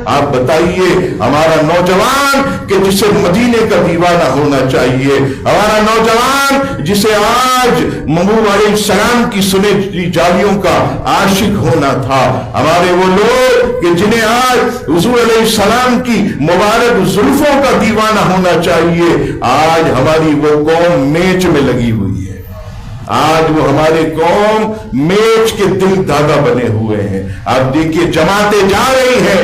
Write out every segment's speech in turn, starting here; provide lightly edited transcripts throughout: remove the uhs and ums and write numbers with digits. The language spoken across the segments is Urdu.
آپ بتائیے ہمارا نوجوان کہ جسے مدینے کا دیوانہ ہونا چاہیے، ہمارا نوجوان جسے آج محبوب علیہ السلام کی سنی جالیوں کا عاشق ہونا تھا، ہمارے وہ لوگ کہ جنہیں آج حضور علیہ السلام کی مبارک زلفوں کا دیوانہ ہونا چاہیے، آج ہماری وہ قوم میچ میں لگی ہوئی ہے، آج وہ ہمارے قوم میچ کے دل دادا بنے ہوئے ہیں۔ آپ دیکھیے جماعتیں جا رہی ہیں،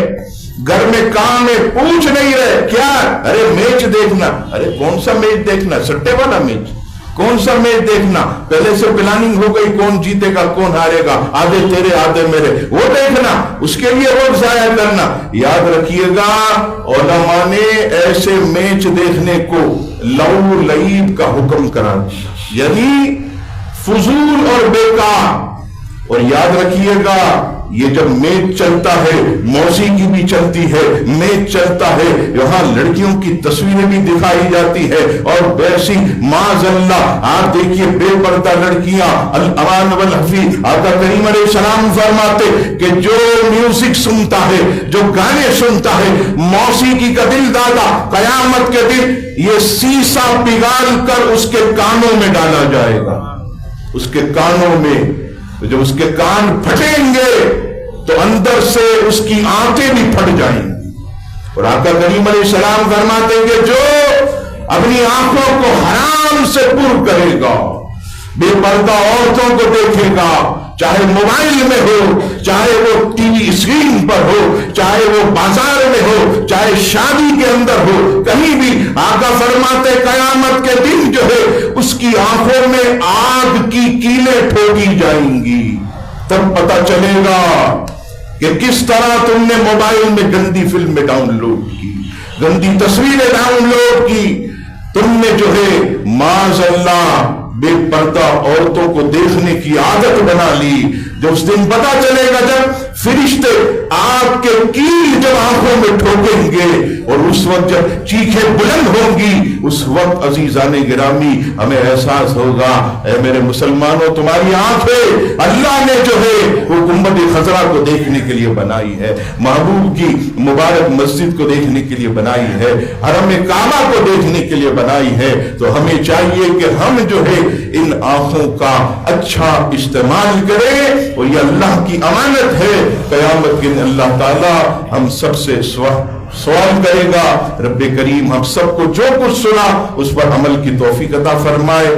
گھر میں کام میں پوچھ نہیں رہے کیا، ارے میچ دیکھنا، ارے کون سا میچ دیکھنا، سٹے والا میچ، کون سا میچ دیکھنا، پہلے سے پلاننگ ہو گئی کون جیتے گا کون ہارے گا، آدھے تیرے آدھے میرے، وہ دیکھنا، اس کے لیے وقت ضائع کرنا۔ یاد رکھیے گا علماء نے ایسے میچ دیکھنے کو لو لعیب کا حکم کرا دیا، یعنی فضول اور بیکار۔ اور یاد رکھیے گا یہ جب میچ چلتا ہے موسیقی بھی چلتی ہے، میچ چلتا ہے یہاں لڑکیوں کی تصویریں بھی دکھائی جاتی ہے، اور ویسی معاذ اللہ آپ دیکھیے بے پردہ لڑکیاں، الامان والحفیظ آقا کریم علیہ السلام فرماتے کہ جو میوزک سنتا ہے، جو گانے سنتا ہے، موسیقی کا دل دادا قیامت کے دن یہ سیسا پگھال کر اس کے کانوں میں ڈالا جائے گا، اس کے کانوں میں۔ جب اس کے کان پھٹیں گے تو اندر سے اس کی آنکھیں بھی پھٹ جائیں گی۔ اور آقا کریم علیہ السلام فرماتے ہیں کہ جو اپنی آنکھوں کو حرام سے پر کرے گا، بے پردہ عورتوں کو دیکھے گا، چاہے موبائل میں ہو، چاہے وہ ٹی وی اسکرین پر ہو، چاہے وہ بازار میں ہو، چاہے شادی کے اندر ہو، کہیں بھی آقا فرماتے قیامت کے دن جو ہے اس کی آنکھوں میں آگ کی کیلیں ٹھوکی جائیں گی۔ تب پتہ چلے گا کہ کس طرح تم نے موبائل میں گندی فلمیں ڈاؤن لوڈ کی، گندی تصویریں ڈاؤن لوڈ کی، تم نے جو ہے معاذ اللہ بے پردہ عورتوں کو دیکھنے کی عادت بنا لی۔ جب اس دن پتا چلے گا، جب فرشتے آپ کے کیل جب آنکھوں میں ٹھوکیں گے اور اس وقت جب چیخیں بلند ہوں گی، اس وقت عزیزان گرامی ہمیں احساس ہوگا اے میرے مسلمانوں تمہاری آنکھیں اللہ نے جو ہے وہ گنبد خضرا کو دیکھنے کے لیے بنائی ہے، محبوب کی مبارک مسجد کو دیکھنے کے لیے بنائی ہے، حرم کعبہ کو دیکھنے کے لیے بنائی ہے۔ تو ہمیں چاہیے کہ ہم جو ہے ان آنکھوں کا اچھا استعمال کریں، اور یہ اللہ کی امانت ہے۔ قیامت کے دن اللہ تعالی ہم سب سے سوال کرے گا، رب کریم ہم سب کو جو کچھ سنا اس پر عمل کی توفیق عطا فرمائے۔